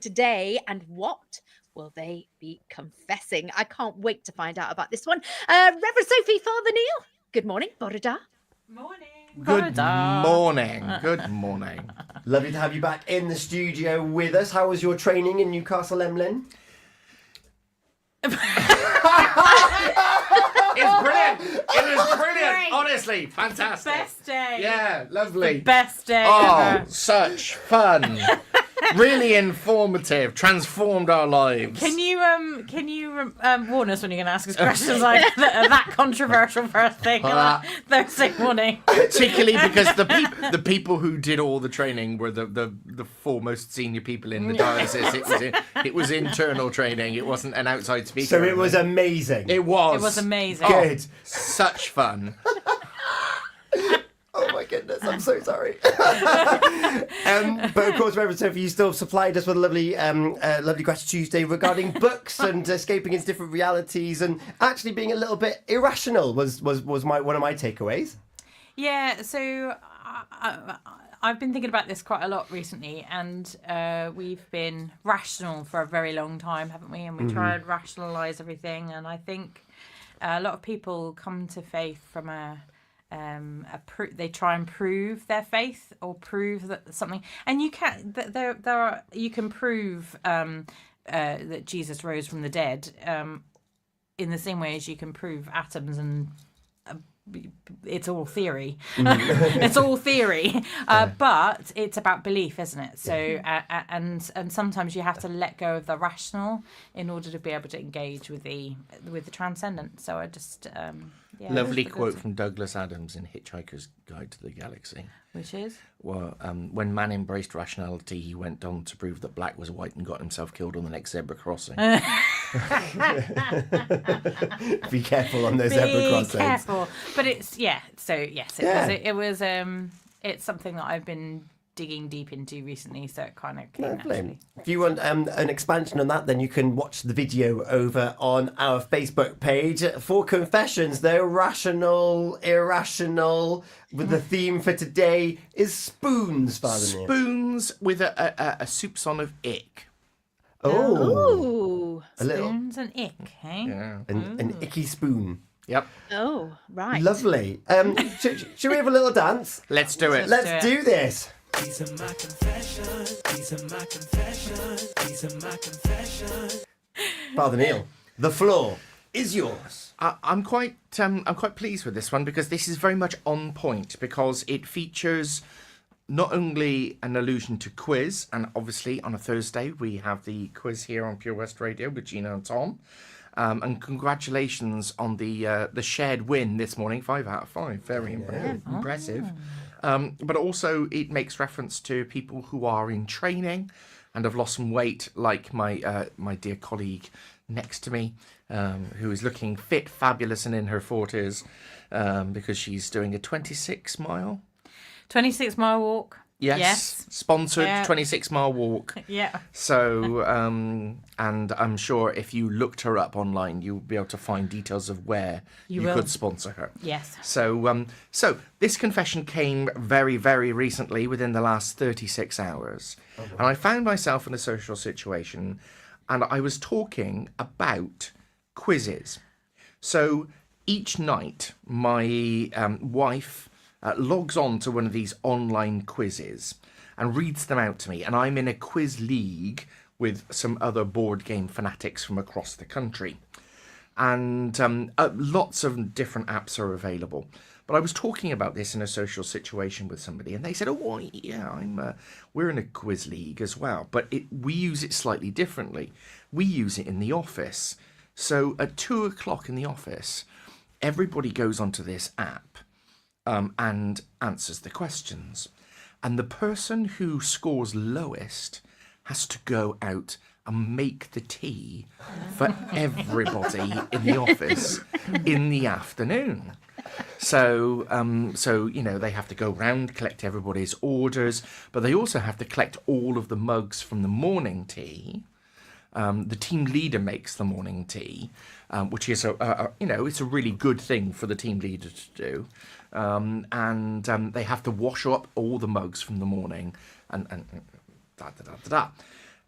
today, and what will they be confessing? I can't wait to find out about this one. Reverend Sophie, Father Neil, good morning. Borada. Morning. Good morning. Good morning. Lovely to have you back in the studio with us. How was your training in Newcastle, Emlyn? It's brilliant. It was brilliant. Great. Honestly, fantastic. Best day. Yeah, lovely. Best day Oh, ever. such fun. Really informative. Transformed our lives. Can you warn us when you're going to ask us questions like that controversial first thing on Thursday morning? Particularly because the people who did all the training were the foremost senior people in the diocese. It was internal training. It wasn't an outside speaker. So it was amazing. It was. It was amazing. Good. Such fun. Oh my goodness, I'm so sorry. But of course, Reverend Sophie, you still supplied us with a lovely Gratitude Tuesday regarding books and escaping into different realities and actually being a little bit irrational was one of my takeaways. Yeah, so I've been thinking about this quite a lot recently, and we've been rational for a very long time, haven't we? And we try and rationalise everything, and I think a lot of people come to faith from they try and prove their faith or prove that something, and you can you can prove that Jesus rose from the dead in the same way as you can prove atoms and it's all theory. It's all theory, but it's about belief, isn't it? So and sometimes you have to let go of the rational in order to be able to engage with the transcendent. So I just Lovely quote from Douglas Adams in Hitchhiker's Guide to the Galaxy. Which is? Well, when man embraced rationality, he went on to prove that black was white and got himself killed on the next zebra crossing. Be careful on those zebra crossings. Be careful. But it's, so yes, it was it's something that I've been digging deep into recently, so it kind of came naturally. If you want an expansion on that, then you can watch the video over on our Facebook page. For confessions, though, rational, irrational, with the theme for today is spoons, Father Neil. Spoons with a soupçon of ick. Oh. A little. Spoons and ick, eh? Yeah. An icky spoon. Yep. Oh, right. Lovely. Should we have a little dance? Let's do it. Let's do this. These are my confessions. These are my confessions. These are my confessions. Father Neil, the floor is yours. I'm quite pleased with this one because this is very much on point because it features not only an allusion to quiz, and obviously on a Thursday we have the quiz here on Pure West Radio with Gina and Tom. And congratulations on the shared win this morning, 5 out of 5. Very impressive. But also it makes reference to people who are in training and have lost some weight, like my dear colleague next to me, who is looking fit, fabulous, and in her 40s because she's doing a 26-mile. 26-mile walk. Yes. Sponsored 26-mile walk. Yeah. So, and I'm sure if you looked her up online, you'll be able to find details of where you could sponsor her. Yes. So, so this confession came very, very recently, within the last 36 hours. Oh, wow. And I found myself in a social situation, and I was talking about quizzes. So each night, my wife logs on to one of these online quizzes and reads them out to me. And I'm in a quiz league with some other board game fanatics from across the country. And lots of different apps are available. But I was talking about this in a social situation with somebody, and they said, "Oh, yeah, we're in a quiz league as well, but we use it slightly differently. We use it in the office. So at 2:00 in the office, everybody goes onto this app and answers the questions. And the person who scores lowest has to go out and make the tea for everybody in the office in the afternoon. So, they have to go round, collect everybody's orders, but they also have to collect all of the mugs from the morning tea. The team leader makes the morning tea, which is it's a really good thing for the team leader to do. And they have to wash up all the mugs from the morning and da da da da da.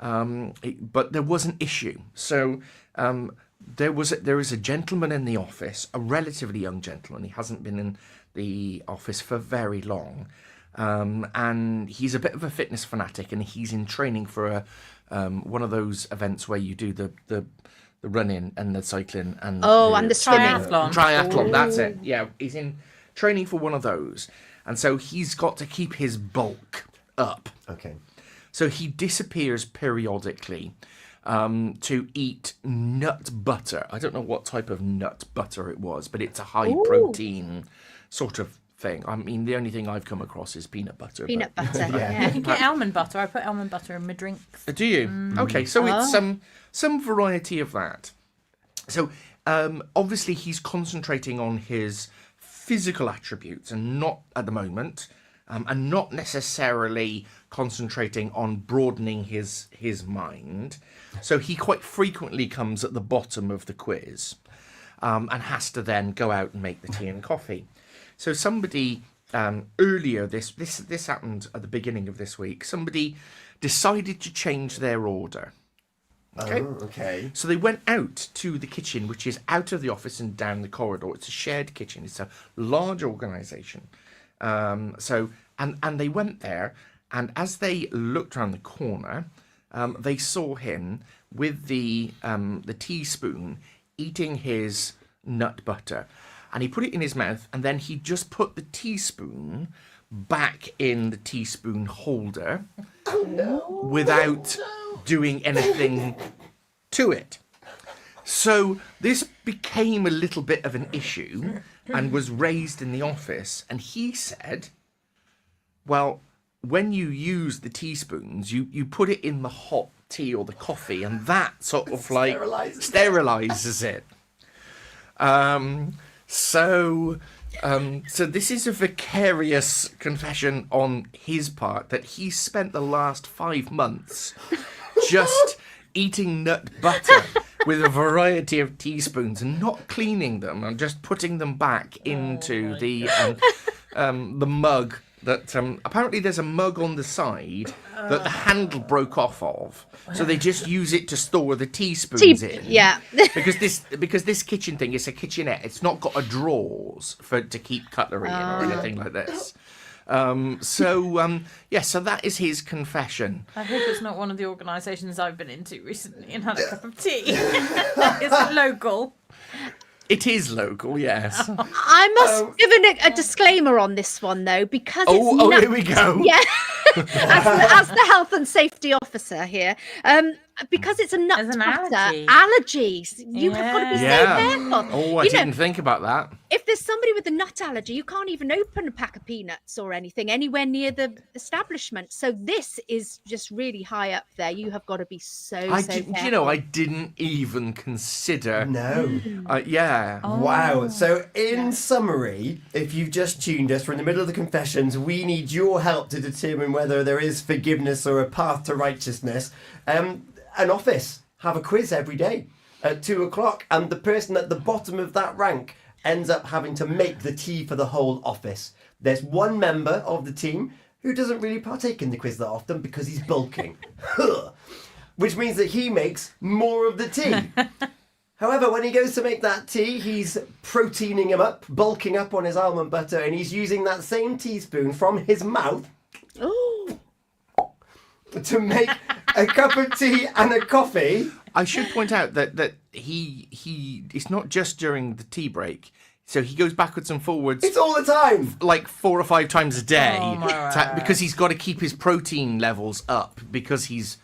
But there was an issue. So there is a gentleman in the office, a relatively young gentleman. He hasn't been in the office for very long. And he's a bit of a fitness fanatic, and he's in training for one of those events where you do the running and the cycling and and the swimming. Triathlon, that's it. Yeah, he's in training for one of those. And so he's got to keep his bulk up. Okay. So he disappears periodically to eat nut butter. I don't know what type of nut butter it was, but it's a high protein sort of thing. I mean, the only thing I've come across is peanut butter. Peanut butter. You Yeah. can get almond butter. I put almond butter in my drinks. Do you? Okay, so it's some variety of that. So obviously he's concentrating on his physical attributes and not at the moment, and not necessarily concentrating on broadening his mind. So he quite frequently comes at the bottom of the quiz, and has to then go out and make the tea and coffee. So somebody earlier this happened at the beginning of this week. Somebody decided to change their order. Okay. Oh, okay. So they went out to the kitchen, which is out of the office and down the corridor. It's a shared kitchen. It's a large organisation. And they went there, and as they looked around the corner, they saw him with the teaspoon eating his nut butter, and he put it in his mouth, and then he just put the teaspoon back in the teaspoon holder without doing anything to it. So this became a little bit of an issue and was raised in the office, and he said, well, when you use the teaspoons, you put it in the hot tea or the coffee, and that sort of like sterilizes it. So this is a vicarious confession on his part that he spent the last 5 months just eating nut butter with a variety of teaspoons and not cleaning them and just putting them back into the mug. That apparently there's a mug on the side that the handle broke off of, so they just use it to store the teaspoons in. Yeah. because this kitchen thing is a kitchenette. It's not got a drawers to keep cutlery in or anything like this. So that is his confession. I hope it's not one of the organisations I've been into recently and had a cup of tea. Is it local? It is local, yes. I must give a disclaimer on this one, though, because Oh, it's here we go. Yeah, as the health and safety officer here, because it's a nut There's an butter, allergy. allergies. You have got to be so careful. Oh, I didn't think about that. If there's somebody with a nut allergy, you can't even open a pack of peanuts or anything anywhere near the establishment. So this is just really high up there. You have got to be so careful. I didn't even consider. No. Yeah. Wow. So, in summary, if you've just tuned us, we're in the middle of the confessions. We need your help to determine whether there is forgiveness or a path to righteousness. An office have a quiz every day at 2:00, and the person at the bottom of that rank ends up having to make the tea for the whole office. There's one member of the team who doesn't really partake in the quiz that often because he's bulking, which means that he makes more of the tea. However, when he goes to make that tea, he's proteining him up, bulking up on his almond butter, and he's using that same teaspoon from his mouth to make a cup of tea and a coffee. I should point out that he it's not just during the tea break. So he goes backwards and forwards. It's all the time. Like 4 or 5 times a day. Oh, my word. Because he's got to keep his protein levels up because he's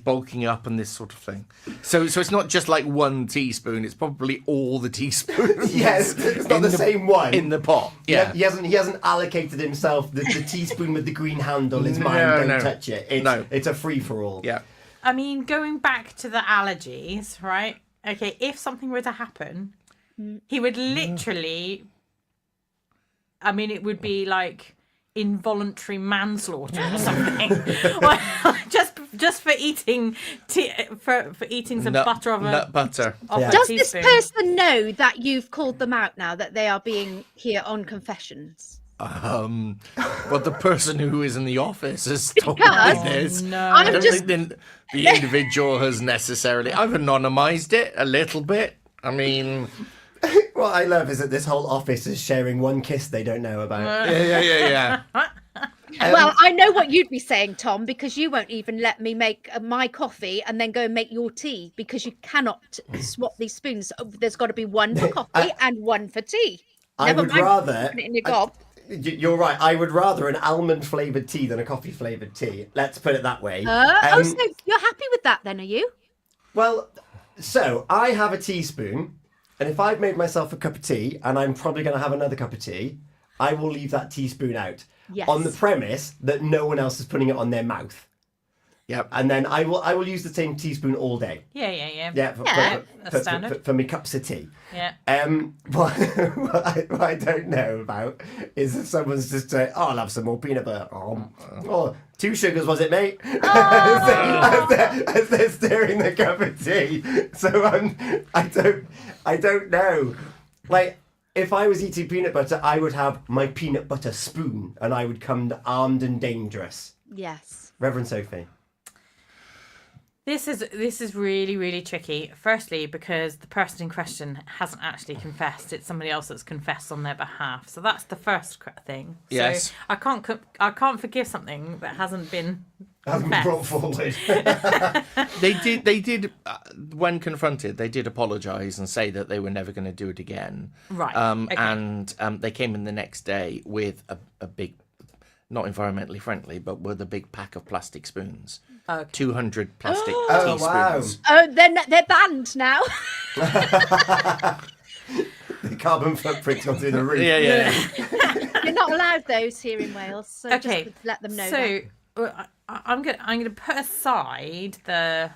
bulking up and this sort of thing. So it's not just like 1 teaspoon, it's probably all the teaspoons. Yes, it's not the same one. In the pot. Yeah. He hasn't allocated himself the teaspoon with the green handle is mine, don't touch it. It's a free-for-all. Yeah. I mean, going back to the allergies, right? Okay, if something were to happen, he would literally, I mean, it would be like involuntary manslaughter or something. Well, just for eating for eating some butter of nut butter. Does this person know that you've called them out now, that they are being here on confessions? but the person who is in the office has told me Because this. no. I I'm don't just think the individual has necessarily. I've anonymized it a little bit. I mean, What I love is that this whole office is sharing one kiss they don't know about. yeah. well, I know what you'd be saying, Tom, because you won't even let me make my coffee and then go and make your tea because you cannot swap these spoons. There's got to be one for coffee and one for tea. I Never would mind rather. putting it in your gob. You're right. I would rather an almond flavoured tea than a coffee flavoured tea. Let's put it that way. Oh, so you're happy with that then, are you? Well, so I have a teaspoon, and if I've made myself a cup of tea, and I'm probably going to have another cup of tea, I will leave that teaspoon out. Yes. On the premise that no one else is putting it on their mouth. Yep. And then I will use the same teaspoon all day. Yeah. Yeah, That's standard. for my cups of tea. Yeah. What I don't know about is if someone's just saying, "Oh, I'll have some more peanut butter." Oh, 2 sugars was it, mate? As they're stirring the cup of tea. So I don't know. Like, if I was eating peanut butter, I would have my peanut butter spoon, and I would come armed and dangerous. Yes. Reverend Sophie. This is really, really tricky. Firstly, because the person in question hasn't actually confessed; it's somebody else that's confessed on their behalf. So that's the first thing. Yes. So I can't forgive something that hasn't been Hasn't been brought confessed. forward. They did. When confronted, they did apologise and say that they were never going to do it again. Right, okay. And they came in the next day with a big, not environmentally friendly, but with a big pack of plastic spoons. Okay. 200 plastic Oh, wow. teaspoons. Oh, they're banned now. The carbon footprint's gone through the roof. Yeah. You're not allowed those here in Wales, so Okay. just let them know. So I'm gonna put aside the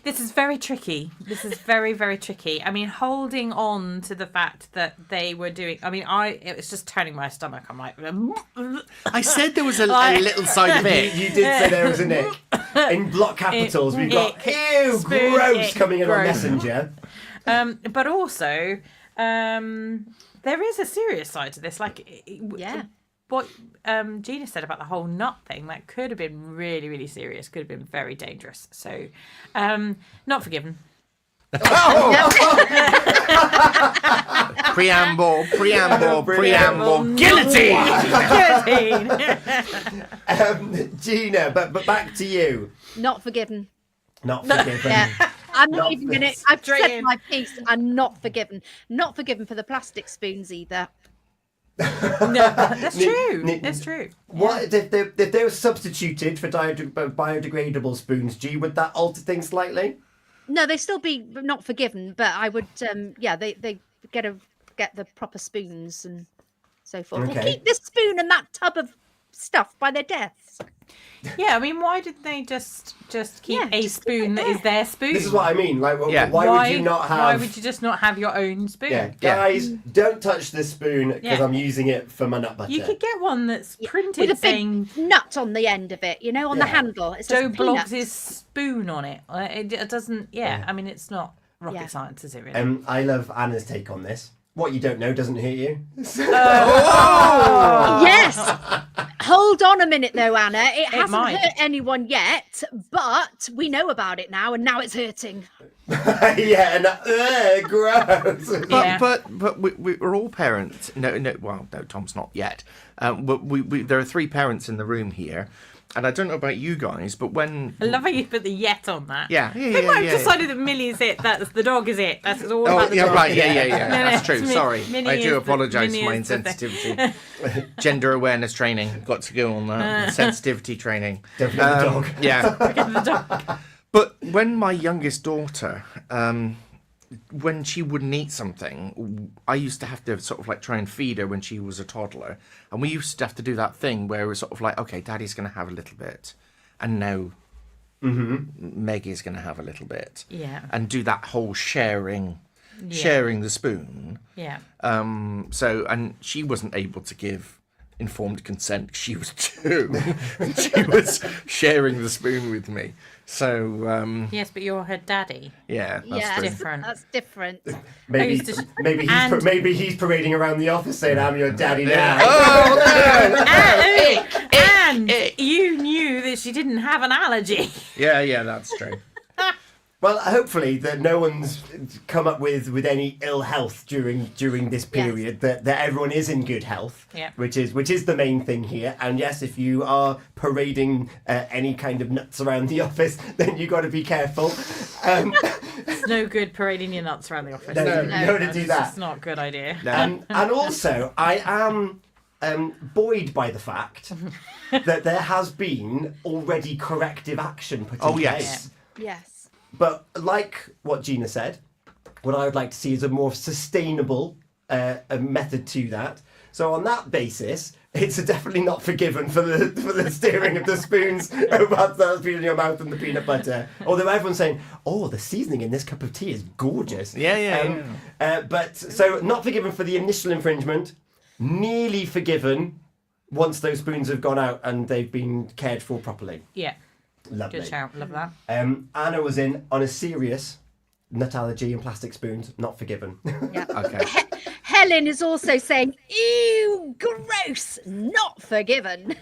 this is very tricky. This is very, very tricky. I mean, holding on to the fact that they were doing. I mean, it was just turning my stomach. I'm like, I said there was a little side of it. You did say there was a nick. In block capitals, we've got ew, spoon, gross ick, coming in on gross. Messenger. but also, there is a serious side to this. Like, Yeah. what Gina said about the whole nut thing, that could have been really, really serious. Could have been very dangerous. So, not forgiven. Preamble, Preamble. guillotine. Guillotine. Gina, but back to you. Not forgiven. Not forgiven. Yeah. I'm not Not even going to. this. I've Straight said in. my piece. I'm not forgiven. Not forgiven for the plastic spoons either. No, that's true. Nick- That's true. What if they were substituted for biodegradable spoons? G, would that alter things slightly? No, they still be not forgiven, but I would. Yeah, they get the proper spoons and so forth. Or Okay. keep this spoon and that tub of stuff by their desks. Yeah, I mean, why did they just keep Yeah, a just keep spoon it that is their spoon? This is what I mean. Like, Yeah. why would you not have? Why would you just not have your own spoon? Yeah, Yeah. guys, don't touch this spoon because Yeah. I'm using it for my nut butter. You could get one that's printed With a saying big nut on the end of it, on the Yeah. handle. It says Joe peanuts. Bloggs' spoon on it. It doesn't. Yeah, I mean, it's not rocket Yeah. science, is it really? I love Anna's take on this. What you don't know doesn't hurt you. Yes. Hold on a minute, though, Anna. It hasn't might. hurt anyone yet, but we know about it now, and now it's hurting. Yeah, and gross. Yeah. But we're all parents. No, Tom's not yet. But there are 3 parents in the room here, and I don't know about you guys, but when I love how you put the yet on that. yeah, They might have decided that Millie is it. That's the dog is it. That's all Oh, about the yeah, dog. right, yeah. No, That's true. it's Sorry, Minnie I is do the- apologise Minnie for my is the thing. insensitivity. Gender awareness training, got to go on that. Sensitivity training. Don't forget the dog. Yeah. The dog. But when my youngest daughter, when she wouldn't eat something, I used to have to sort of like try and feed her when she was a toddler. And we used to have to do that thing where it was sort of like, okay, Daddy's going to have a little bit. And now Maggie's going to have a little bit. Yeah. And do that whole sharing the spoon. Yeah. So, and she wasn't able to give informed consent. She was 2, and she was sharing the spoon with me. So Yes, but you're her daddy. yeah, that's Yeah, true. different. That's different. Maybe, used to- maybe, and- maybe he's parading around the office saying, "I'm your daddy now." And you knew that she didn't have an allergy. Yeah, that's true. Well, hopefully that no one's come up with any ill health during this period. That everyone is in good health, Yeah. which is the main thing here. And yes, if you are parading any kind of nuts around the office, then you got to be careful. It's no good parading your nuts around the office. No, you don't want to do It's that. just not a good idea. And also, I am buoyed by the fact that there has been already corrective action put in Oh, place. yes. Yes. But like what Gina said, what I would like to see is a more sustainable a method to that. So on that basis, it's definitely not forgiven for the steering of the spoons that's been in your mouth and the peanut butter. Although everyone's saying, "Oh, the seasoning in this cup of tea is gorgeous." Yeah. But so not forgiven for the initial infringement, nearly forgiven once those spoons have gone out and they've been cared for properly. Yeah, Lovely. good shout. Love that. Anna was in on a serious nut allergy and plastic spoons, not forgiven. Yeah. Okay. Helen is also saying, "Ew, gross, not forgiven."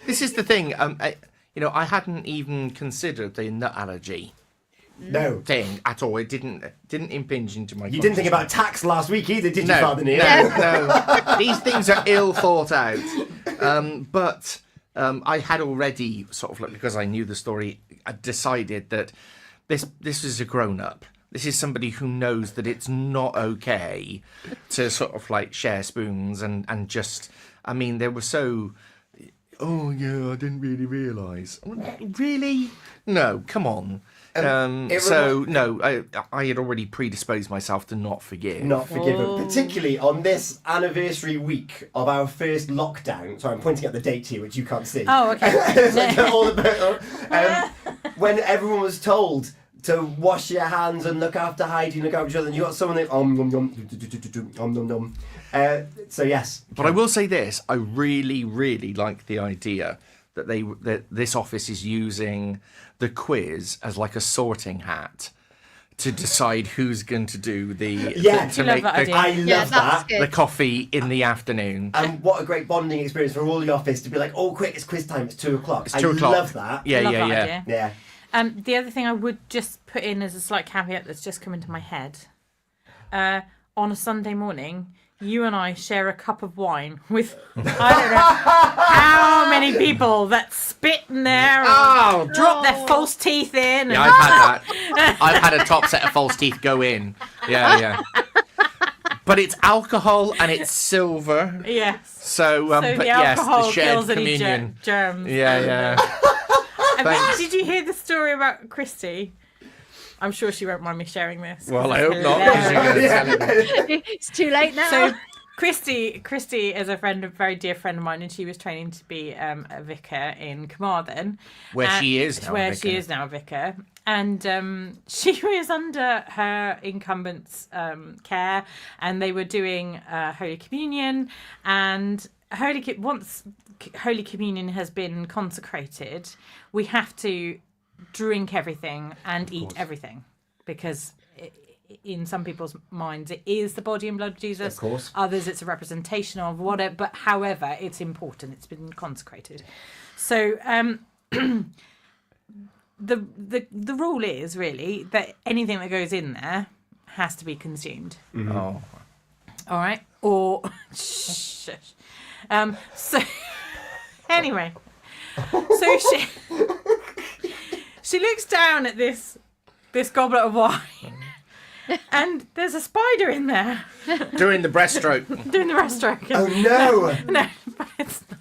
This is the thing. I hadn't even considered the nut allergy No. thing at all. It didn't impinge into my. You didn't think about tax last week either, did you, No, Father Neil? no. These things are ill thought out. But I had already sort of, because I knew the story, I decided that this is a grown up. This is somebody who knows that it's not okay to sort of like share spoons and just. I mean, they were so. Oh yeah, I didn't really realise. Really? No, come on. I had already predisposed myself to not forgive. Not forgiven, particularly on this anniversary week of our first lockdown. Sorry, I'm pointing at the date here, which you can't see. Oh, okay. When everyone was told to wash your hands and look after hygiene, look after each other, and you got someone that nom nom. So yes, But I will say this: I really, really like the idea that this office is using the quiz as like a sorting hat to decide who's going to do the Yeah. to You love make that idea. I Yeah, love that's that. good. the coffee in the afternoon. And what a great bonding experience for all the office to be like, "Oh, quick, it's quiz time. It's 2:00." It's 2:00. I love that. Yeah, Love yeah, that yeah. idea. Yeah. The other thing I would just put in as a slight caveat that's just come into my head. On a Sunday morning, you and I share a cup of wine with I don't know how many people that spit in there and Oh, drop their false teeth in. Yeah, And, I've had that. I've had a top set of false teeth go in. Yeah. But it's alcohol and it's silver. yes. So, So but the yes, alcohol the shared kills any communion. germs. Yeah. Thanks. Did you hear the story about Christy? I'm sure she won't mind me sharing this. 'cause Well, I it's hope not. Because hilarious. you're going to tell him. It's too late now. So Christy is a very dear friend of mine, and she was training to be a vicar in Carmarthen, Where she is now a Where vicar. she is now a vicar, and she was under her incumbent's care, and they were doing Holy Communion, and once Holy Communion has been consecrated, we have to drink everything and eat everything, because in some people's minds it is the body and blood of Jesus. Of course. Others it's a representation of whatever, but however it's important, it's been consecrated. So the rule is really that anything that goes in there has to be consumed. Oh. All right, or shush. So anyway, so she looks down at this goblet of wine, and there's a spider in there During the breaststroke. doing the breaststroke. Oh no! No, but it's not.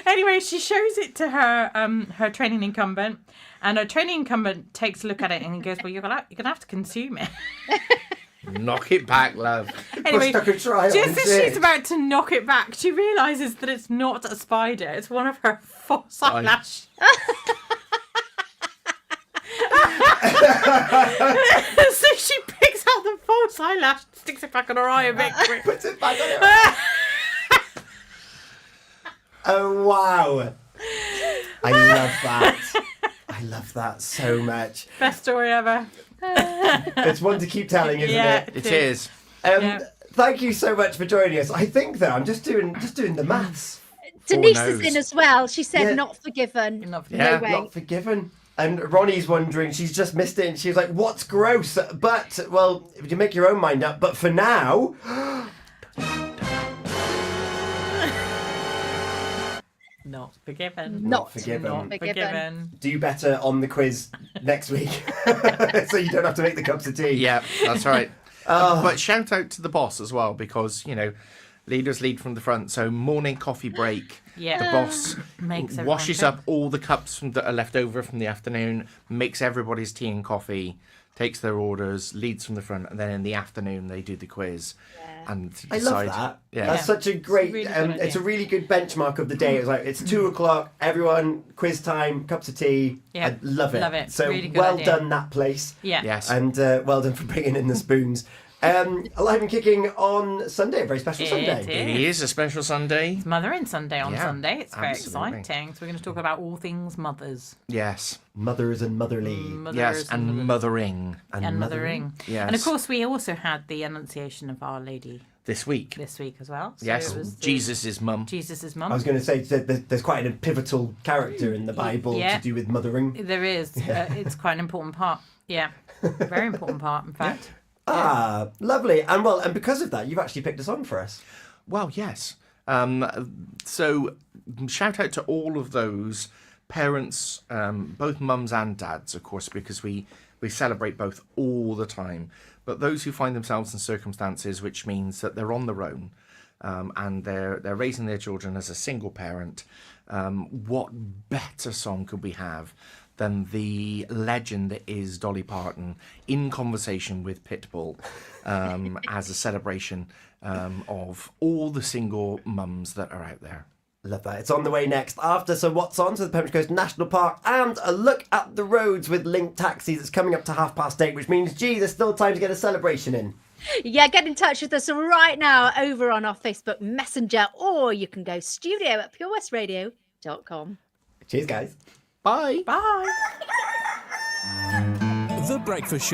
Anyway, she shows it to her training incumbent, and her training incumbent takes a look at it and he goes, "Well, you're gonna have to consume it." Knock it back, love. Anyway, Stuck a trial just as instead. she's about to knock it back, she realises that it's not a spider; it's one of her false eyelashes. So she picks out the false eyelash, sticks it back on her eye a bit quick. Puts it back on it. Oh, wow. I love that. I love that so much. Best story ever. It's one to keep telling, isn't Yeah. it? It is. Yeah. Thank you so much for joining us. I think, though, I'm just doing the maths. Denise knows? is in as well. She said Yeah. not forgiven. Not for Yeah. No way. Not forgiven. And Ronnie's wondering, she's just missed it, and she's like, what's gross? But, well, you make your own mind up. But for now... Not forgiven. Not forgiven. Not forgiven. forgiven. Do better on the quiz next week. So you don't have to make the cups of tea. Yeah, that's right. But shout out to the boss as well, because, you know, leaders lead from the front. So morning coffee break. Yeah. The boss Makes everyone washes feel- up all the cups that are left over from the afternoon, makes everybody's tea and coffee, takes their orders, leads from the front, and then in the afternoon they do the quiz. And I decide, love that. Yeah. That's such a great. really good It's a idea. really good benchmark of the day. It's like it's 2:00. Everyone, quiz time, cups of tea. Yeah. I love it. Love it. So Really good well idea. done, that place. Yeah. Yes. And well done for bringing in the spoons. Alive and Kicking on Sunday, a very special It Sunday. It is a special Sunday. Mothering Sunday on Yeah, Sunday. It's very absolutely. exciting. So we're going to talk about all things mothers. Yes. Mothers and motherly. Mothers Yes, and mothering and mothering. Yes. And of course, we also had the Annunciation of Our Lady this week. this week as well. So Yes, it was Jesus' mum. Jesus' I mum. was going to say that there's quite a pivotal character in the Bible Yeah. to do with mothering. There is. It's quite an important part. Yeah. Very important part, in fact. Ah, lovely. And because of that, you've actually picked a song for us. Well, yes. So shout out to all of those parents, both mums and dads, of course, because we celebrate both all the time. But those who find themselves in circumstances which means that they're on their own, and they're raising their children as a single parent, what better song could we have than the legend that is Dolly Parton in conversation with Pitbull, as a celebration of all the single mums that are out there. Love that. It's on the way next after So What's On, so the Pembroke Coast National Park, and a look at the roads with Link Taxis. It's coming up to 8:30, which means, gee, there's still time to get a celebration in. Yeah, get in touch with us right now over on our Facebook Messenger, or you can go studio@purewestradio.com. Cheers, guys. Bye. Bye. The Breakfast Show.